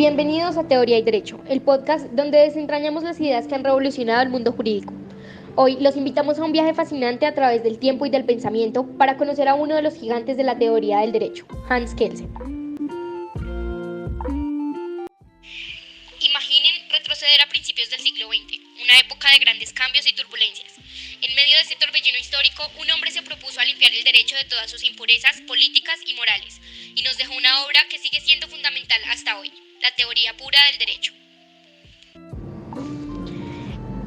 Bienvenidos a Teoría y Derecho, el podcast donde desentrañamos las ideas que han revolucionado el mundo jurídico. Hoy los invitamos a un viaje fascinante a través del tiempo y del pensamiento para conocer a uno de los gigantes de la teoría del derecho, Hans Kelsen. Imaginen retroceder a principios del siglo XX, una época de grandes cambios y turbulencias. En medio de este torbellino histórico, un hombre se propuso a limpiar el derecho de todas sus impurezas políticas y morales, y nos dejó una obra que sigue siendo fundamental hasta hoy, la teoría pura del derecho.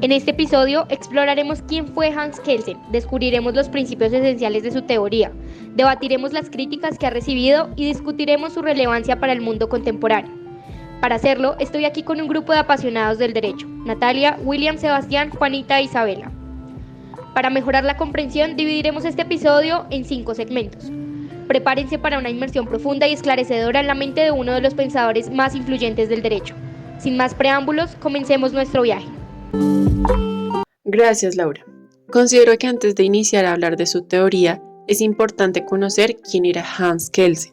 En este episodio exploraremos quién fue Hans Kelsen, descubriremos los principios esenciales de su teoría, debatiremos las críticas que ha recibido y discutiremos su relevancia para el mundo contemporáneo. Para hacerlo, estoy aquí con un grupo de apasionados del derecho: Natalia, William, Sebastián, Juanita e Isabela. Para mejorar la comprensión, dividiremos este episodio en 5 segmentos. Prepárense para una inmersión profunda y esclarecedora en la mente de uno de los pensadores más influyentes del derecho. Sin más preámbulos, comencemos nuestro viaje. Gracias, Laura. Considero que antes de iniciar a hablar de su teoría, es importante conocer quién era Hans Kelsen.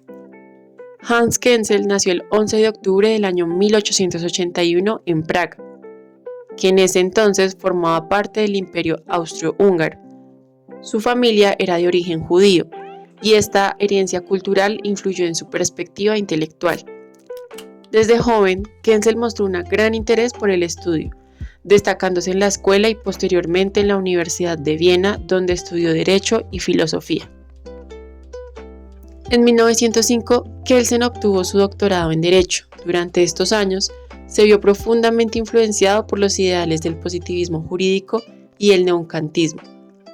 Hans Kelsen nació el 11 de octubre del año 1881 en Praga, que en ese entonces formaba parte del Imperio Austrohúngaro. Su familia era de origen judío, y esta herencia cultural influyó en su perspectiva intelectual. Desde joven, Kelsen mostró un gran interés por el estudio, destacándose en la escuela y posteriormente en la Universidad de Viena, donde estudió Derecho y Filosofía. En 1905, Kelsen obtuvo su doctorado en Derecho. Durante estos años, se vio profundamente influenciado por los ideales del positivismo jurídico y el neokantismo,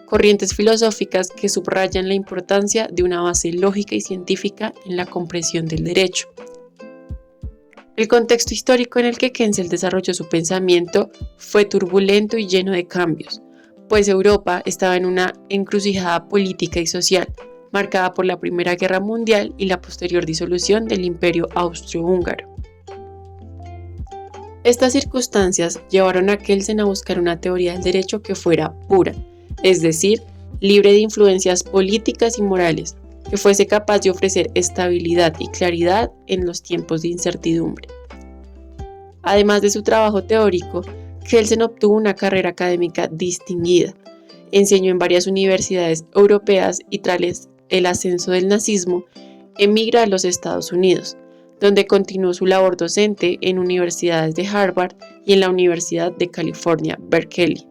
corrientes filosóficas que subrayan la importancia de una base lógica y científica en la comprensión del derecho. El contexto histórico en el que Kelsen desarrolló su pensamiento fue turbulento y lleno de cambios, pues Europa estaba en una encrucijada política y social, marcada por la Primera Guerra Mundial y la posterior disolución del Imperio Austrohúngaro. Estas circunstancias llevaron a Kelsen a buscar una teoría del derecho que fuera pura, es decir, libre de influencias políticas y morales, que fuese capaz de ofrecer estabilidad y claridad en los tiempos de incertidumbre. Además de su trabajo teórico, Kelsen obtuvo una carrera académica distinguida. Enseñó en varias universidades europeas y tras el ascenso del nazismo, emigra a los Estados Unidos, donde continuó su labor docente en universidades de Harvard y en la Universidad de California, Berkeley.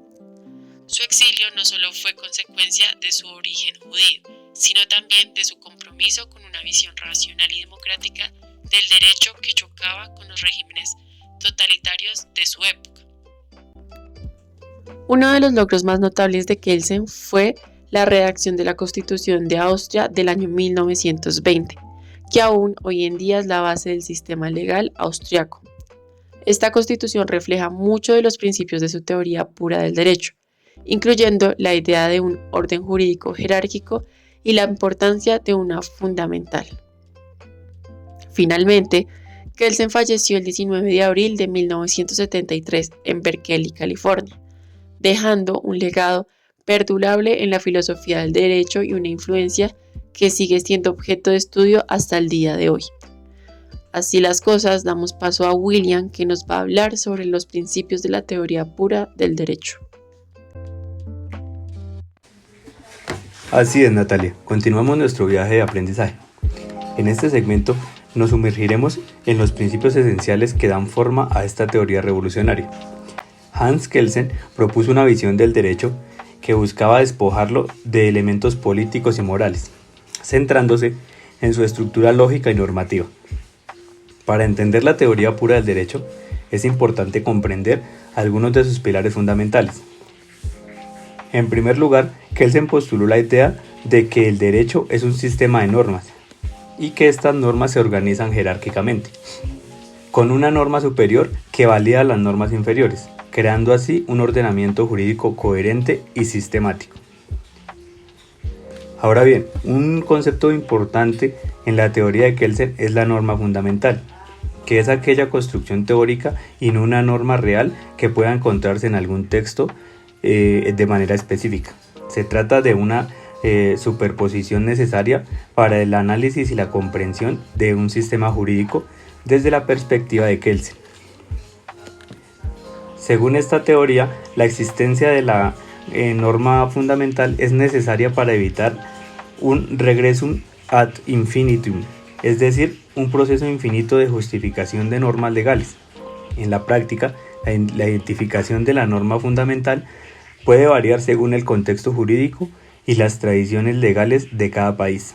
Su exilio no solo fue consecuencia de su origen judío, sino también de su compromiso con una visión racional y democrática del derecho que chocaba con los regímenes totalitarios de su época. Uno de los logros más notables de Kelsen fue la redacción de la Constitución de Austria del año 1920, que aún hoy en día es la base del sistema legal austriaco. Esta Constitución refleja muchos de los principios de su teoría pura del derecho, incluyendo la idea de un orden jurídico jerárquico y la importancia de una fundamental. Finalmente, Kelsen falleció el 19 de abril de 1973 en Berkeley, California, dejando un legado perdurable en la filosofía del derecho y una influencia que sigue siendo objeto de estudio hasta el día de hoy. Así las cosas, damos paso a William, que nos va a hablar sobre los principios de la teoría pura del derecho. Así es, Natalia. Continuamos nuestro viaje de aprendizaje. En este segmento nos sumergiremos en los principios esenciales que dan forma a esta teoría revolucionaria. Hans Kelsen propuso una visión del derecho que buscaba despojarlo de elementos políticos y morales, centrándose en su estructura lógica y normativa. Para entender la teoría pura del derecho, es importante comprender algunos de sus pilares fundamentales. En primer lugar, Kelsen postuló la idea de que el derecho es un sistema de normas y que estas normas se organizan jerárquicamente, con una norma superior que valida las normas inferiores, creando así un ordenamiento jurídico coherente y sistemático. Ahora bien, un concepto importante en la teoría de Kelsen es la norma fundamental, que es aquella construcción teórica y no una norma real que pueda encontrarse en algún texto de manera específica. Se trata de una superposición necesaria para el análisis y la comprensión de un sistema jurídico desde la perspectiva de Kelsen. Según esta teoría, la existencia de la norma fundamental es necesaria para evitar un regressum ad infinitum, es decir, un proceso infinito de justificación de normas legales. En la práctica, la identificación de la norma fundamental puede variar según el contexto jurídico y las tradiciones legales de cada país.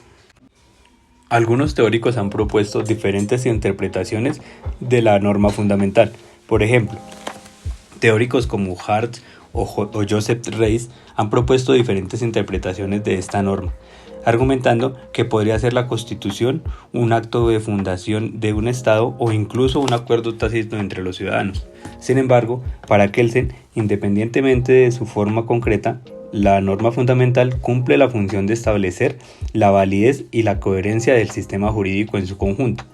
Algunos teóricos han propuesto diferentes interpretaciones de la norma fundamental. Por ejemplo, teóricos como Hart o Joseph Reis han propuesto diferentes interpretaciones de esta norma, argumentando que podría ser la Constitución, un acto de fundación de un Estado o incluso un acuerdo tácito entre los ciudadanos. Sin embargo, para Kelsen, independientemente de su forma concreta, la norma fundamental cumple la función de establecer la validez y la coherencia del sistema jurídico en su conjunto.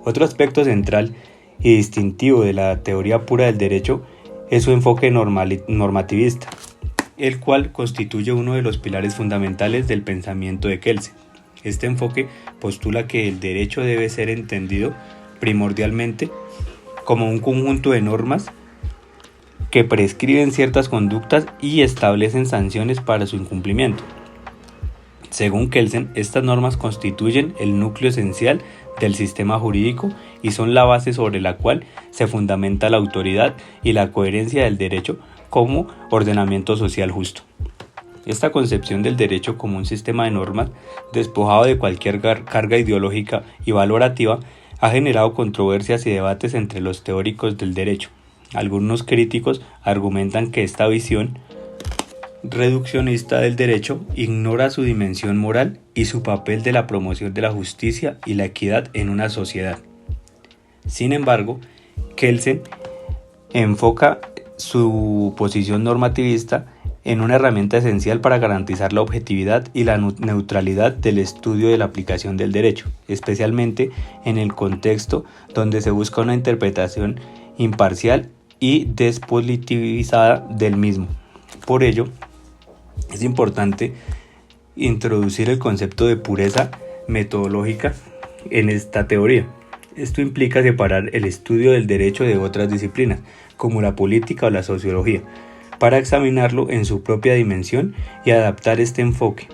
Otro aspecto central y distintivo de la teoría pura del derecho es su enfoque normativista, el cual constituye uno de los pilares fundamentales del pensamiento de Kelsen. Este enfoque postula que el derecho debe ser entendido primordialmente como un conjunto de normas que prescriben ciertas conductas y establecen sanciones para su incumplimiento. Según Kelsen, estas normas constituyen el núcleo esencial del sistema jurídico y son la base sobre la cual se fundamenta la autoridad y la coherencia del derecho como ordenamiento social justo. Esta concepción del derecho como un sistema de normas despojado de cualquier carga ideológica y valorativa ha generado controversias y debates entre los teóricos del derecho. Algunos críticos argumentan que esta visión reduccionista del derecho ignora su dimensión moral y su papel de la promoción de la justicia y la equidad en una sociedad. Sin embargo, Kelsen enfoca su posición normativista en una herramienta esencial para garantizar la objetividad y la neutralidad del estudio de la aplicación del derecho, especialmente en el contexto donde se busca una interpretación imparcial y despolitizada del mismo. Por ello, es importante introducir el concepto de pureza metodológica en esta teoría. Esto implica separar el estudio del derecho de otras disciplinas, como la política o la sociología, para examinarlo en su propia dimensión y adaptar este enfoque.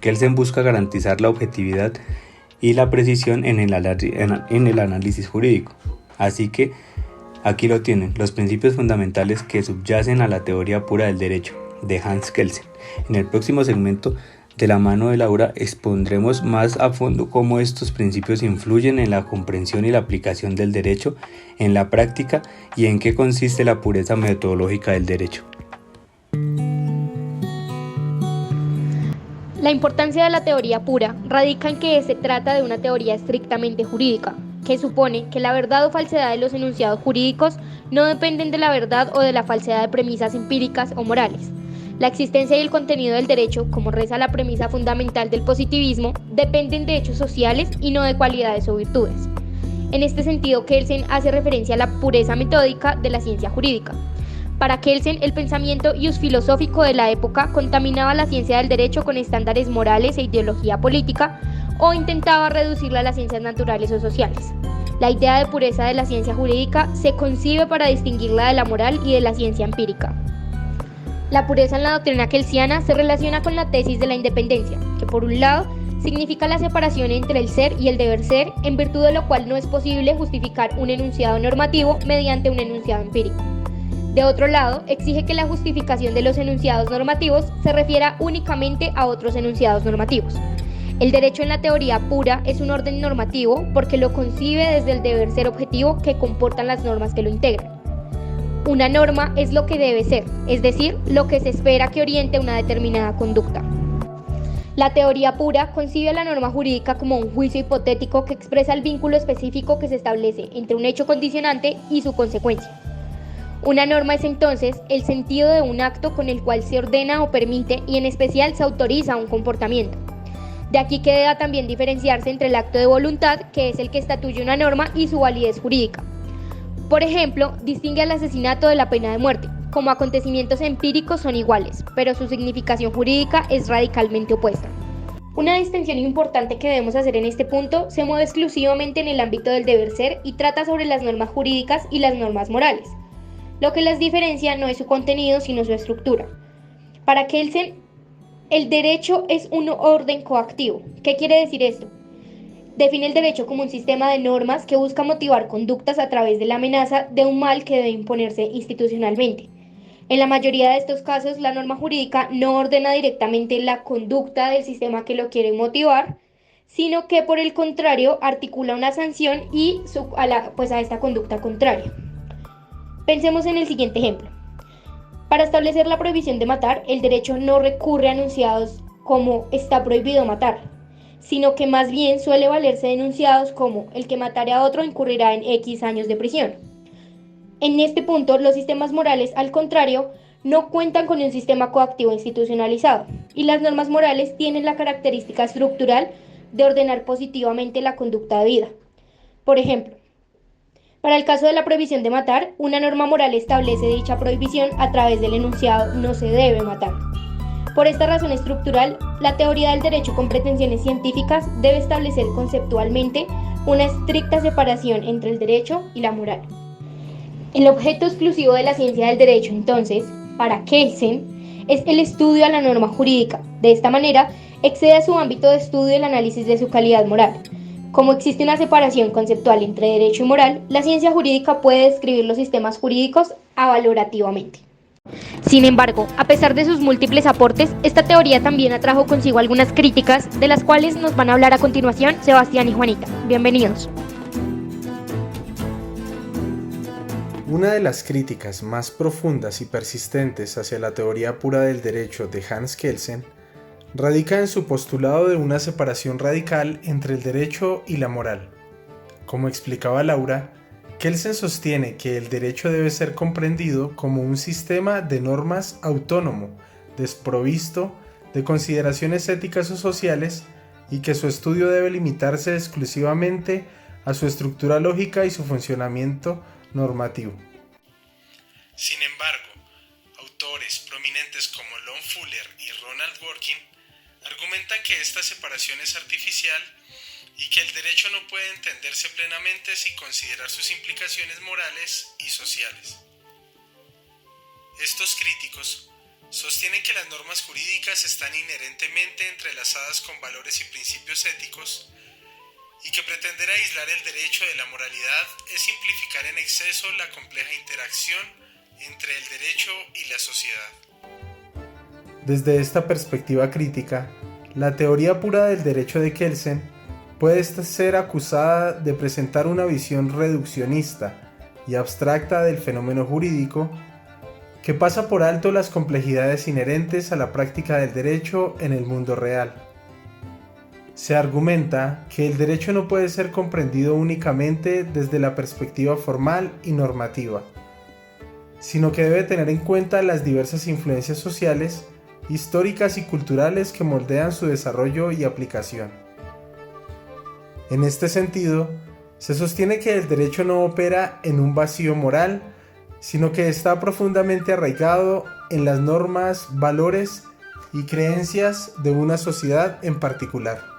Kelsen busca garantizar la objetividad y la precisión en el análisis jurídico. Así que aquí lo tienen, los principios fundamentales que subyacen a la teoría pura del derecho, de Hans Kelsen. En el próximo segmento, de la mano de Laura, expondremos más a fondo cómo estos principios influyen en la comprensión y la aplicación del derecho en la práctica y en qué consiste la pureza metodológica del derecho. La importancia de la teoría pura radica en que se trata de una teoría estrictamente jurídica, que supone que la verdad o falsedad de los enunciados jurídicos no dependen de la verdad o de la falsedad de premisas empíricas o morales. La existencia y el contenido del derecho, como reza la premisa fundamental del positivismo, dependen de hechos sociales y no de cualidades o virtudes. En este sentido, Kelsen hace referencia a la pureza metódica de la ciencia jurídica. Para Kelsen, el pensamiento filosófico de la época contaminaba la ciencia del derecho con estándares morales e ideología política, o intentaba reducirla a las ciencias naturales o sociales. La idea de pureza de la ciencia jurídica se concibe para distinguirla de la moral y de la ciencia empírica. La pureza en la doctrina kelsiana se relaciona con la tesis de la independencia, que por un lado significa la separación entre el ser y el deber ser, en virtud de lo cual no es posible justificar un enunciado normativo mediante un enunciado empírico. De otro lado, exige que la justificación de los enunciados normativos se refiera únicamente a otros enunciados normativos. El derecho en la teoría pura es un orden normativo porque lo concibe desde el deber ser objetivo que comportan las normas que lo integran. Una norma es lo que debe ser, es decir, lo que se espera que oriente una determinada conducta. La teoría pura concibe a la norma jurídica como un juicio hipotético que expresa el vínculo específico que se establece entre un hecho condicionante y su consecuencia. Una norma es entonces el sentido de un acto con el cual se ordena o permite y en especial se autoriza un comportamiento. De aquí que deba también diferenciarse entre el acto de voluntad, que es el que estatuye una norma, y su validez jurídica. Por ejemplo, distingue al asesinato de la pena de muerte. Como acontecimientos empíricos son iguales, pero su significación jurídica es radicalmente opuesta. Una distinción importante que debemos hacer en este punto se mueve exclusivamente en el ámbito del deber ser y trata sobre las normas jurídicas y las normas morales. Lo que las diferencia no es su contenido, sino su estructura. Para Kelsen, el derecho es un orden coactivo. ¿Qué quiere decir esto? Define el derecho como un sistema de normas que busca motivar conductas a través de la amenaza de un mal que debe imponerse institucionalmente. En la mayoría de estos casos, la norma jurídica no ordena directamente la conducta del sistema que lo quiere motivar, sino que por el contrario articula una sanción a esta conducta contraria. Pensemos en el siguiente ejemplo. Para establecer la prohibición de matar, el derecho no recurre a enunciados como está prohibido matar, sino que más bien suele valerse de enunciados como el que matare a otro incurrirá en X años de prisión. En este punto, los sistemas morales, al contrario, no cuentan con un sistema coactivo institucionalizado, y las normas morales tienen la característica estructural de ordenar positivamente la conducta debida. Por ejemplo, para el caso de la prohibición de matar, una norma moral establece dicha prohibición a través del enunciado no se debe matar. Por esta razón estructural, la teoría del derecho con pretensiones científicas debe establecer conceptualmente una estricta separación entre el derecho y la moral. El objeto exclusivo de la ciencia del derecho, entonces, para Kelsen, es el estudio a la norma jurídica. De esta manera, excede a su ámbito de estudio el análisis de su calidad moral. Como existe una separación conceptual entre derecho y moral, la ciencia jurídica puede describir los sistemas jurídicos avalorativamente. Sin embargo, a pesar de sus múltiples aportes, esta teoría también atrajo consigo algunas críticas, de las cuales nos van a hablar a continuación Sebastián y Juanita. Bienvenidos. Una de las críticas más profundas y persistentes hacia la teoría pura del derecho de Hans Kelsen radica en su postulado de una separación radical entre el derecho y la moral. Como explicaba Laura, Kelsen sostiene que el derecho debe ser comprendido como un sistema de normas autónomo, desprovisto de consideraciones éticas o sociales, y que su estudio debe limitarse exclusivamente a su estructura lógica y su funcionamiento normativo. Sin embargo, autores prominentes como Lon Fuller y Ronald Dworkin argumentan que esta separación es artificial y que el derecho no puede entenderse plenamente sin considerar sus implicaciones morales y sociales. Estos críticos sostienen que las normas jurídicas están inherentemente entrelazadas con valores y principios éticos y que pretender aislar el derecho de la moralidad es simplificar en exceso la compleja interacción entre el derecho y la sociedad. Desde esta perspectiva crítica, la teoría pura del derecho de Kelsen puede ser acusada de presentar una visión reduccionista y abstracta del fenómeno jurídico que pasa por alto las complejidades inherentes a la práctica del derecho en el mundo real. Se argumenta que el derecho no puede ser comprendido únicamente desde la perspectiva formal y normativa, sino que debe tener en cuenta las diversas influencias sociales, históricas y culturales que moldean su desarrollo y aplicación. En este sentido, se sostiene que el derecho no opera en un vacío moral, sino que está profundamente arraigado en las normas, valores y creencias de una sociedad en particular.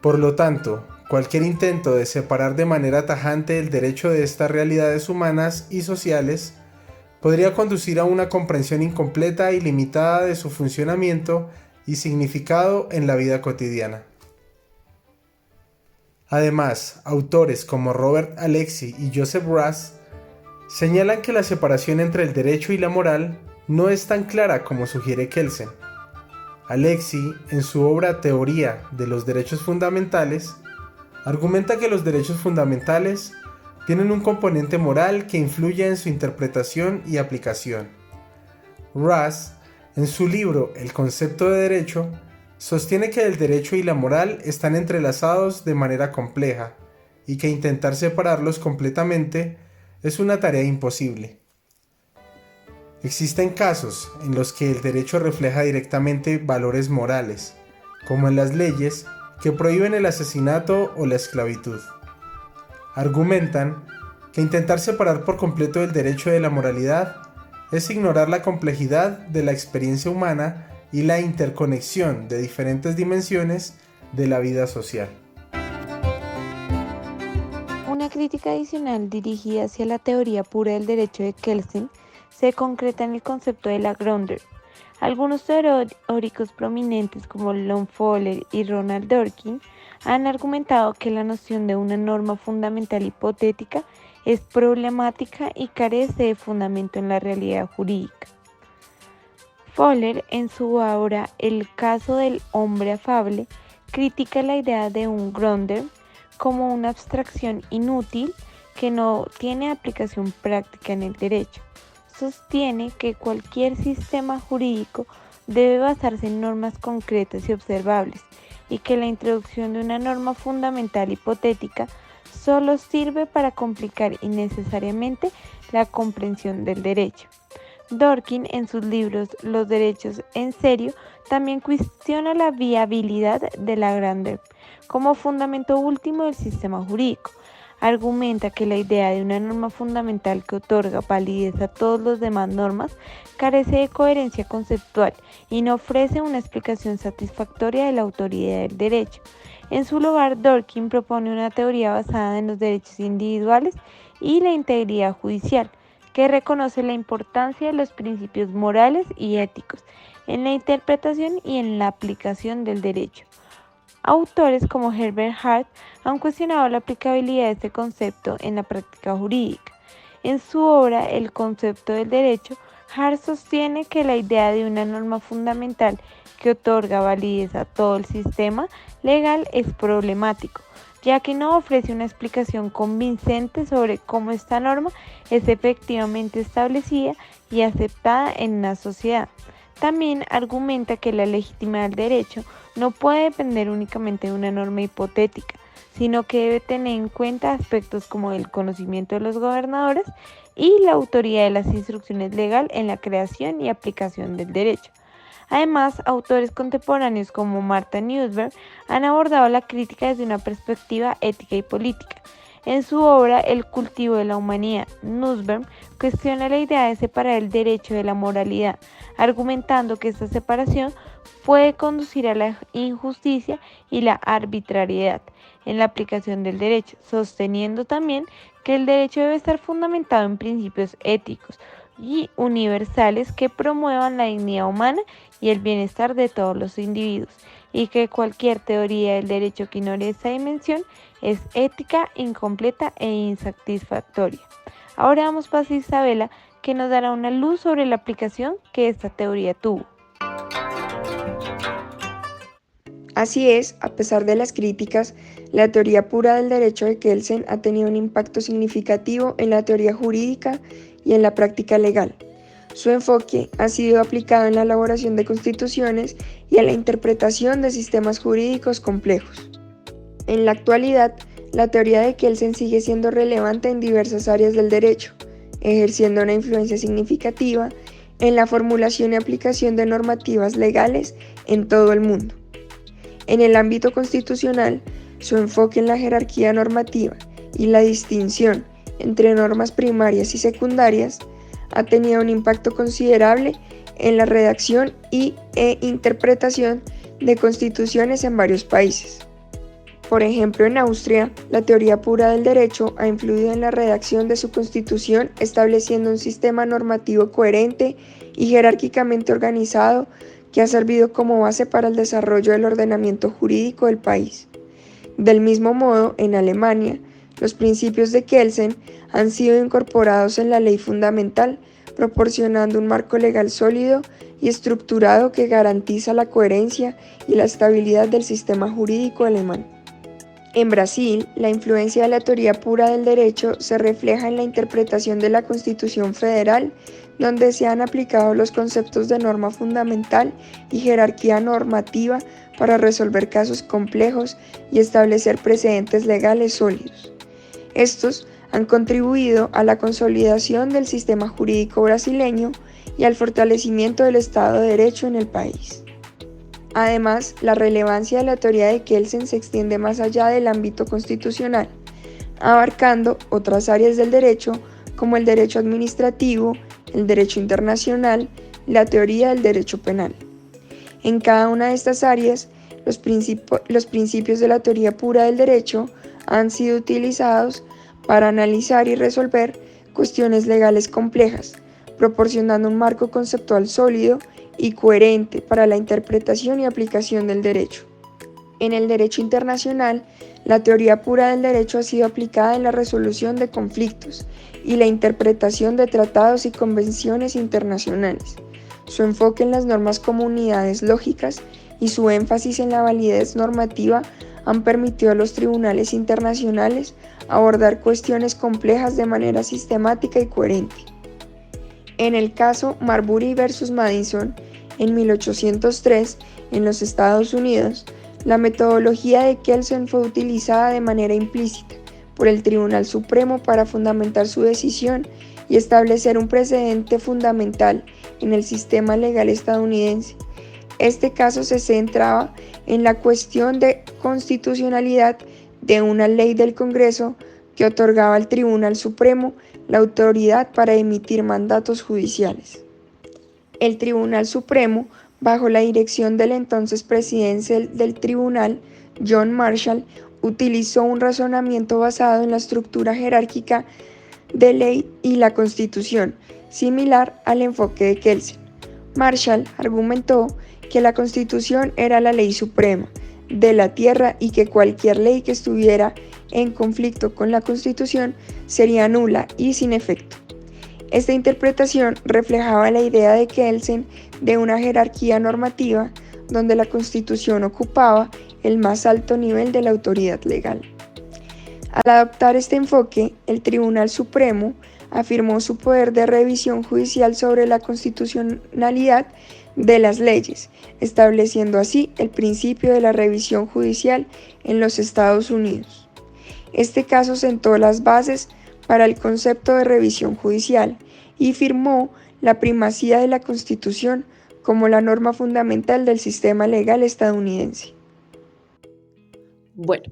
Por lo tanto, cualquier intento de separar de manera tajante el derecho de estas realidades humanas y sociales podría conducir a una comprensión incompleta y limitada de su funcionamiento y significado en la vida cotidiana. Además, autores como Robert Alexy y Joseph Raz señalan que la separación entre el derecho y la moral no es tan clara como sugiere Kelsen. Alexy, en su obra Teoría de los Derechos Fundamentales, argumenta que los derechos fundamentales tienen un componente moral que influye en su interpretación y aplicación. Raz, en su libro El concepto de derecho, sostiene que el derecho y la moral están entrelazados de manera compleja y que intentar separarlos completamente es una tarea imposible. Existen casos en los que el derecho refleja directamente valores morales, como en las leyes que prohíben el asesinato o la esclavitud. Argumentan que intentar separar por completo el derecho de la moralidad es ignorar la complejidad de la experiencia humana y la interconexión de diferentes dimensiones de la vida social. Una crítica adicional dirigida hacia la teoría pura del derecho de Kelsen se concreta en el concepto de la Grönder. Algunos teóricos prominentes como Lon Fowler y Ronald Dworkin han argumentado que la noción de una norma fundamental hipotética es problemática y carece de fundamento en la realidad jurídica. Fowler, en su obra El caso del hombre afable, critica la idea de un Grönder como una abstracción inútil que no tiene aplicación práctica en el derecho. Sostiene que cualquier sistema jurídico debe basarse en normas concretas y observables, y que la introducción de una norma fundamental hipotética solo sirve para complicar innecesariamente la comprensión del derecho. Dworkin, en sus libros Los derechos en serio, también cuestiona la viabilidad de la Grönder como fundamento último del sistema jurídico. Argumenta que la idea de una norma fundamental que otorga validez a todas las demás normas carece de coherencia conceptual y no ofrece una explicación satisfactoria de la autoridad del derecho. En su lugar, Dworkin propone una teoría basada en los derechos individuales y la integridad judicial, que reconoce la importancia de los principios morales y éticos en la interpretación y en la aplicación del derecho. Autores como Herbert Hart han cuestionado la aplicabilidad de este concepto en la práctica jurídica. En su obra El concepto del derecho, Hart sostiene que la idea de una norma fundamental que otorga validez a todo el sistema legal es problemático, ya que no ofrece una explicación convincente sobre cómo esta norma es efectivamente establecida y aceptada en una sociedad. También argumenta que la legitimidad del derecho no puede depender únicamente de una norma hipotética, sino que debe tener en cuenta aspectos como el conocimiento de los gobernadores y la autoridad de las instrucciones legales en la creación y aplicación del derecho. Además, autores contemporáneos como Martha Nussbaum han abordado la crítica desde una perspectiva ética y política. En su obra El cultivo de la humanidad, Nussbaum cuestiona la idea de separar el derecho de la moralidad, argumentando que esta separación puede conducir a la injusticia y la arbitrariedad en la aplicación del derecho, sosteniendo también que el derecho debe estar fundamentado en principios éticos y universales que promuevan la dignidad humana y el bienestar de todos los individuos, y que cualquier teoría del derecho que ignore esta dimensión es ética, incompleta e insatisfactoria. Ahora damos paso a Isabela, que nos dará una luz sobre la aplicación que esta teoría tuvo. Así es, a pesar de las críticas, la teoría pura del derecho de Kelsen ha tenido un impacto significativo en la teoría jurídica y en la práctica legal. Su enfoque ha sido aplicado en la elaboración de constituciones y en la interpretación de sistemas jurídicos complejos. En la actualidad, la teoría de Kelsen sigue siendo relevante en diversas áreas del derecho, ejerciendo una influencia significativa en la formulación y aplicación de normativas legales en todo el mundo. En el ámbito constitucional, su enfoque en la jerarquía normativa y la distinción entre normas primarias y secundarias ha tenido un impacto considerable en la redacción e interpretación de constituciones en varios países. Por ejemplo, en Austria, la teoría pura del derecho ha influido en la redacción de su constitución, estableciendo un sistema normativo coherente y jerárquicamente organizado que ha servido como base para el desarrollo del ordenamiento jurídico del país. Del mismo modo, en Alemania, los principios de Kelsen han sido incorporados en la ley fundamental, proporcionando un marco legal sólido y estructurado que garantiza la coherencia y la estabilidad del sistema jurídico alemán. En Brasil, la influencia de la teoría pura del derecho se refleja en la interpretación de la Constitución Federal, donde se han aplicado los conceptos de norma fundamental y jerarquía normativa para resolver casos complejos y establecer precedentes legales sólidos. Estos han contribuido a la consolidación del sistema jurídico brasileño y al fortalecimiento del Estado de Derecho en el país. Además, la relevancia de la teoría de Kelsen se extiende más allá del ámbito constitucional, abarcando otras áreas del derecho como el derecho administrativo, el derecho internacional, la teoría del derecho penal. En cada una de estas áreas, los principios de la teoría pura del derecho han sido utilizados para analizar y resolver cuestiones legales complejas, proporcionando un marco conceptual sólido y coherente para la interpretación y aplicación del derecho. En el derecho internacional, la teoría pura del derecho ha sido aplicada en la resolución de conflictos y la interpretación de tratados y convenciones internacionales. Su enfoque en las normas como unidades lógicas y su énfasis en la validez normativa han permitido a los tribunales internacionales abordar cuestiones complejas de manera sistemática y coherente. En el caso Marbury versus Madison, en 1803, en los Estados Unidos, la metodología de Kelsen fue utilizada de manera implícita por el Tribunal Supremo para fundamentar su decisión y establecer un precedente fundamental en el sistema legal estadounidense. Este caso se centraba en la cuestión de constitucionalidad de una ley del Congreso que otorgaba al Tribunal Supremo la autoridad para emitir mandatos judiciales. El Tribunal Supremo, bajo la dirección del entonces presidente del tribunal, John Marshall, utilizó un razonamiento basado en la estructura jerárquica de ley y la Constitución, similar al enfoque de Kelsen. Marshall argumentó que la Constitución era la ley suprema de la tierra y que cualquier ley que estuviera en conflicto con la Constitución sería nula y sin efecto. Esta interpretación reflejaba la idea de Kelsen de una jerarquía normativa donde la Constitución ocupaba el más alto nivel de la autoridad legal. Al adoptar este enfoque, el Tribunal Supremo afirmó su poder de revisión judicial sobre la constitucionalidad de las leyes, estableciendo así el principio de la revisión judicial en los Estados Unidos. Este caso sentó las bases para el concepto de revisión judicial y firmó la primacía de la Constitución como la norma fundamental del sistema legal estadounidense. Bueno,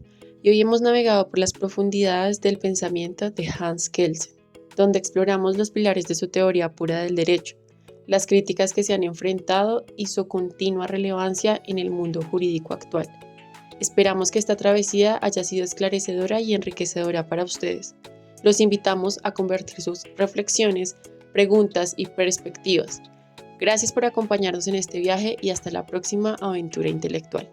y hoy hemos navegado por las profundidades del pensamiento de Hans Kelsen, donde exploramos los pilares de su teoría pura del derecho, las críticas que se han enfrentado y su continua relevancia en el mundo jurídico actual. Esperamos que esta travesía haya sido esclarecedora y enriquecedora para ustedes. Los invitamos a convertir sus reflexiones, preguntas y perspectivas. Gracias por acompañarnos en este viaje y hasta la próxima aventura intelectual.